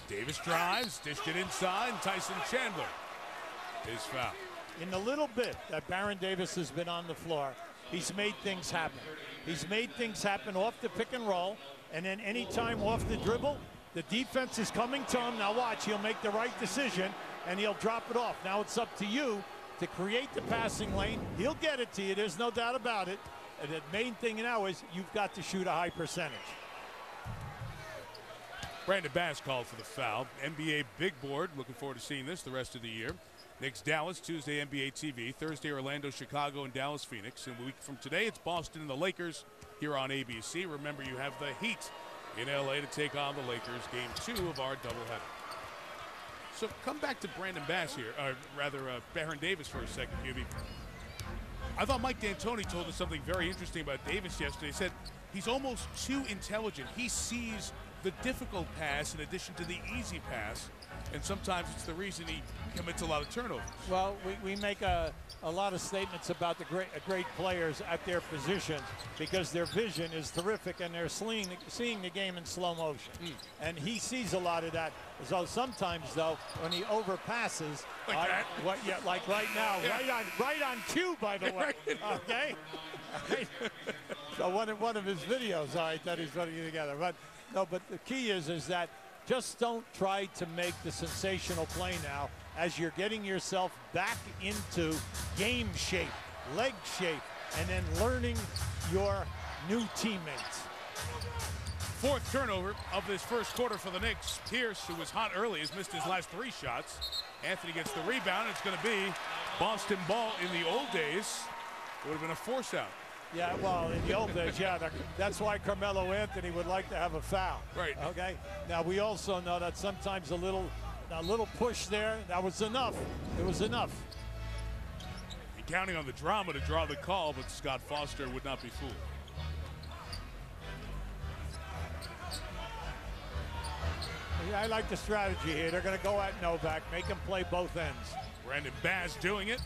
Davis drives, dished it inside, and Tyson Chandler is fouled. In the little bit that Baron Davis has been on the floor, he's made things happen. He's made things happen off the pick and roll, and then anytime off the dribble, the defense is coming to him. Now watch, he'll make the right decision, and he'll drop it off. Now it's up to you to create the passing lane. He'll get it to you, there's no doubt about it. And the main thing now is you've got to shoot a high percentage. Brandon Bass called for the foul. NBA big board, looking forward to seeing this the rest of the year. Knicks Dallas, Tuesday NBA TV. Thursday Orlando, Chicago, and Dallas Phoenix. And a week from today it's Boston and the Lakers here on ABC. Remember, you have the Heat in LA to take on the Lakers, game 2 of our doubleheader. So come back to Brandon Bass here, or rather Baron Davis for a second, Hubie. I thought Mike D'Antoni told us something very interesting about Davis yesterday. He said he's almost too intelligent. He sees the difficult pass in addition to the easy pass, and sometimes it's the reason he commits a lot of turnovers. Well, we make a lot of statements about the great players at their positions because their vision is terrific and they're seeing the game in slow motion. And he sees a lot of that. So sometimes, though, when he overpasses, like that. Like right now, yeah. right on cue, by the way. Okay. So one of his videos, all right, that he's putting together. But no, but the key is that just don't try to make the sensational play now as you're getting yourself back into game shape, leg shape, and then learning your new teammates. 4th turnover of this first quarter for the Knicks. Pierce, who was hot early, has missed his last 3 shots. Anthony gets the rebound. It's going to be Boston ball. In the old days, it would have been a force out. Yeah, well, in the old days, yeah, that's why Carmelo Anthony would like to have a foul. Right. Okay. Now we also know that sometimes a little push there, that was enough. It was enough. Counting on the drama to draw the call, but Scott Foster would not be fooled. Yeah, I like the strategy here. They're going to go at Novak, make him play both ends. Brandon Bass doing it,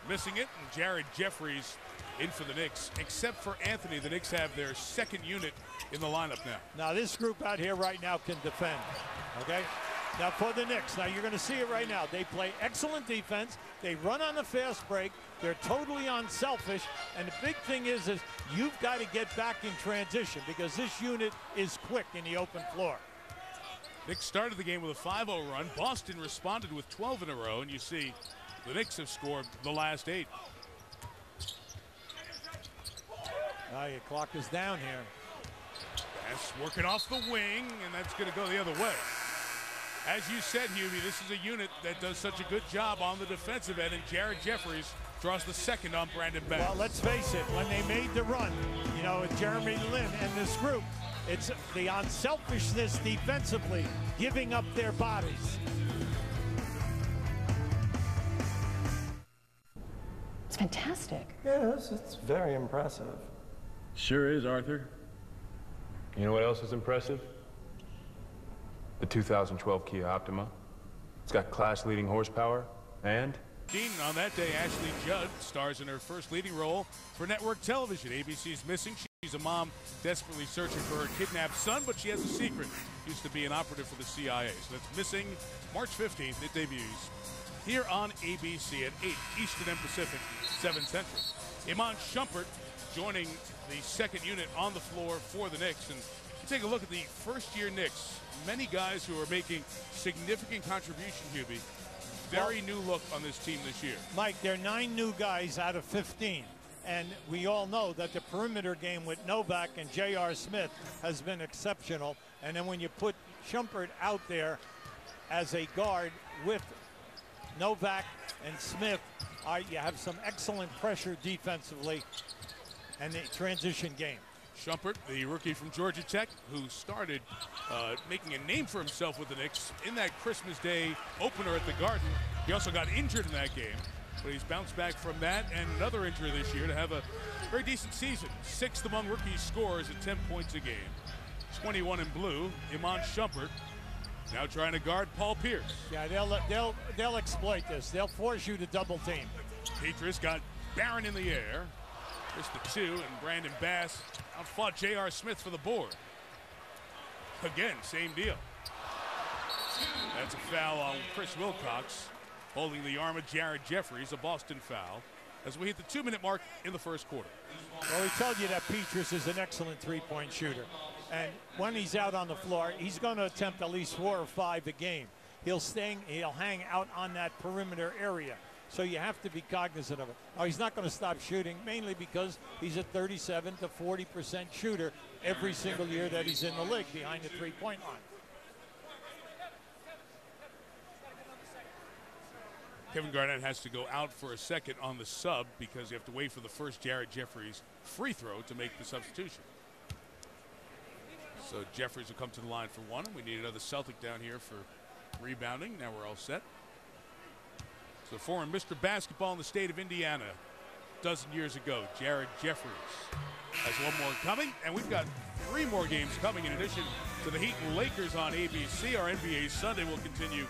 missing it, and Jared Jeffries in for the Knicks. Except for Anthony, the Knicks have their 2nd unit in the lineup now. Now this group out here right now can defend, okay? Now for the Knicks, now you're going to see it right now. They play excellent defense. They run on the fast break. They're totally unselfish. And the big thing is you've got to get back in transition because this unit is quick in the open floor. Knicks started the game with a 5-0 run. Boston responded with 12 in a row, and you see the Knicks have scored the last 8. Now your clock is down here. Bass working off the wing, and that's going to go the other way. As you said, Hubie, this is a unit that does such a good job on the defensive end, and Jared Jeffries draws the 2nd on Brandon Bass. Well, let's face it, when they made the run, you know, with Jeremy Lin and this group, it's the unselfishness defensively, giving up their bodies. It's fantastic. Yes, it's very impressive. Sure is, Arthur. You know what else is impressive? The 2012 Kia Optima. It's got class-leading horsepower and... On that day, Ashley Judd stars in her first leading role for network television. ABC's Missing. She's a mom desperately searching for her kidnapped son, but she has a secret. Used to be an operative for the CIA. So that's Missing, March 15th. It debuts here on ABC at 8 Eastern and Pacific, 7 Central. Iman Shumpert joining the 2nd unit on the floor for the Knicks. And you take a look at the first-year Knicks. Many guys who are making significant contribution, Hubie. Very new look on this team this year. Mike, there are 9 new guys out of 15. And we all know that the perimeter game with Novak and J.R. Smith has been exceptional. And then when you put Shumpert out there as a guard with Novak and Smith, you have some excellent pressure defensively and the transition game. Shumpert, the rookie from Georgia Tech, who started making a name for himself with the Knicks in that Christmas Day opener at the Garden. He also got injured in that game, but he's bounced back from that and another injury this year to have a very decent season. 6th among rookie scorers at 10 points a game. 21 in blue, Iman Shumpert, now trying to guard Paul Pierce. Yeah, they'll exploit this. They'll force you to double team. Petrus got Barron in the air. Just the 2, and Brandon Bass outfought J.R. Smith for the board. Again, same deal. That's a foul on Chris Wilcox, holding the arm of Jared Jeffries, a Boston foul, as we hit the 2-minute mark in the first quarter. Well, we told you that Petrus is an excellent three-point shooter. And when he's out on the floor, he's going to attempt at least 4 or 5 a game. He'll hang out on that perimeter area. So you have to be cognizant of it. Now, he's not going to stop shooting, mainly because he's a 37 to 40% shooter every single year that he's in the league behind the three-point line. Kevin Garnett has to go out for a second on the sub because you have to wait for the first Jared Jeffries free throw to make the substitution. So Jeffries will come to the line for one. We need another Celtic down here for rebounding. Now we're all set. So former Mr. Basketball in the state of Indiana, a dozen years ago, Jared Jeffries has one more coming, and we've got 3 more games coming in addition to the Heat and Lakers on ABC. Our NBA Sunday will continue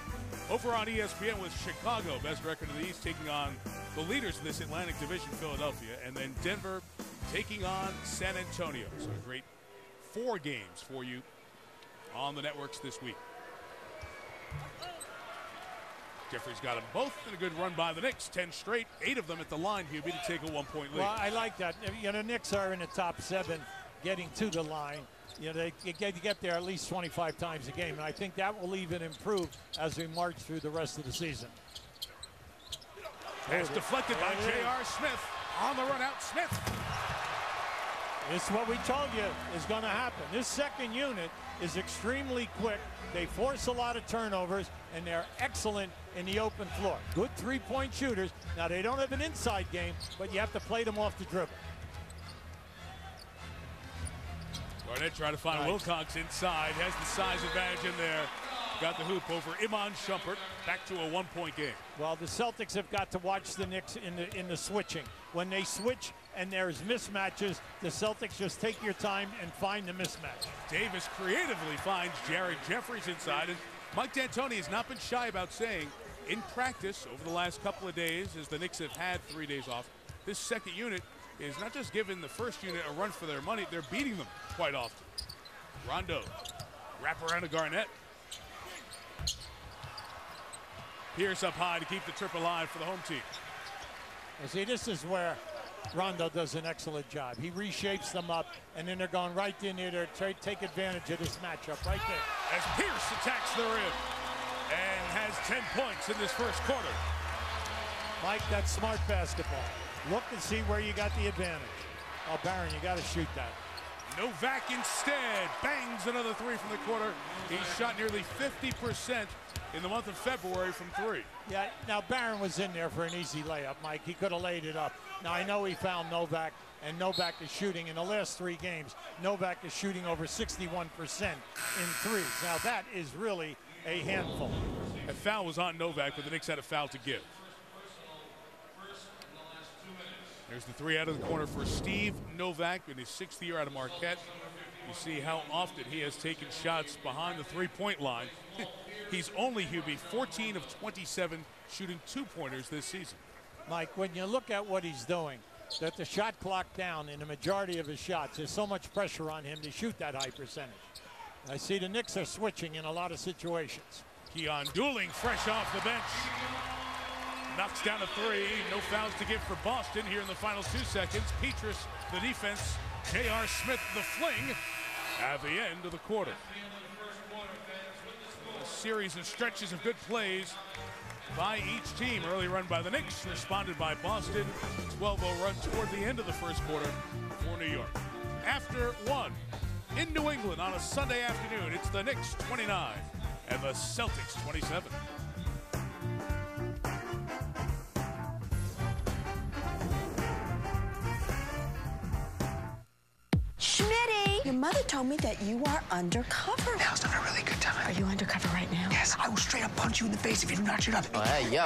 over on ESPN with Chicago, best record in the East, taking on the leaders in this Atlantic Division, Philadelphia, and then Denver taking on San Antonio. So a great 4 games for you on the networks this week. Jeffries got them both, and a good run by the Knicks. 10 straight, 8 of them at the line, Hubie, to take a 1-point lead. Well, I like that. You know, the Knicks are in the top 7 getting to the line. You know, they get there at least 25 times a game, and I think that will even improve as we march through the rest of the season. It's deflected by J.R. Smith. On the run out, Smith. This is what we told you is going to happen. This second unit is extremely quick. They force a lot of turnovers, and they're excellent in the open floor. Good three-point shooters. Now, they don't have an inside game, but you have to play them off the dribble. Garnett trying to find Wilcox inside. Has the size advantage in there. Got the hoop over Iman Shumpert. Back to a 1-point game. Well, the Celtics have got to watch the Knicks in the switching. When they switch and there's mismatches, the Celtics just take your time and find the mismatch. Davis creatively finds Jared Jeffries inside. And Mike D'Antoni has not been shy about saying, in practice over the last couple of days, as the Knicks have had 3 days off, this second unit is not just giving the first unit a run for their money, they're beating them quite often. Rondo, wrap around to Garnett. Pierce up high to keep the trip alive for the home team. You see, this is where Rondo does an excellent job. He reshapes them up, and then they're going right in there to take advantage of this matchup right there. As Pierce attacks the rim and has 10 points in this first quarter. Mike, that's smart basketball. Look and see where you got the advantage. Oh, Barron, you got to shoot that. Novak instead bangs another 3 from the quarter. He shot nearly 50% in the month of February from 3. Yeah, now Barron was in there for an easy layup, Mike. He could have laid it up. Now, I know he found Novak, and Novak is shooting in the last 3 games. Novak is shooting over 61% in threes. Now, that is really a handful. A foul was on Novak, but the Knicks had a foul to give. There's the 3 out of the corner for Steve Novak in his 6th year out of Marquette. You see how often he has taken shots behind the 3-point line. He's only, Hubie, 14 of 27 shooting 2-pointers this season. Mike, when you look at what he's doing, that the shot clock down in the majority of his shots, there's so much pressure on him to shoot that high percentage. I see the Knicks are switching in a lot of situations. Keon Dooling fresh off the bench. Knocks down a 3. No fouls to give for Boston here in the final 2 seconds. Petrus, the defense. J.R. Smith, the fling at the end of the quarter. A series of stretches of good plays by each team. Early run by the Knicks, responded by Boston. 12-0 run toward the end of the first quarter for New York. After 1 in New England on a Sunday afternoon, it's the Knicks 29 and the Celtics 27. Schmitty! Your mother told me that you are undercover. Now's not a really good time. Are you undercover right now? Yes, I will straight up punch you in the face if you do not shut up. Oh, hey, yo.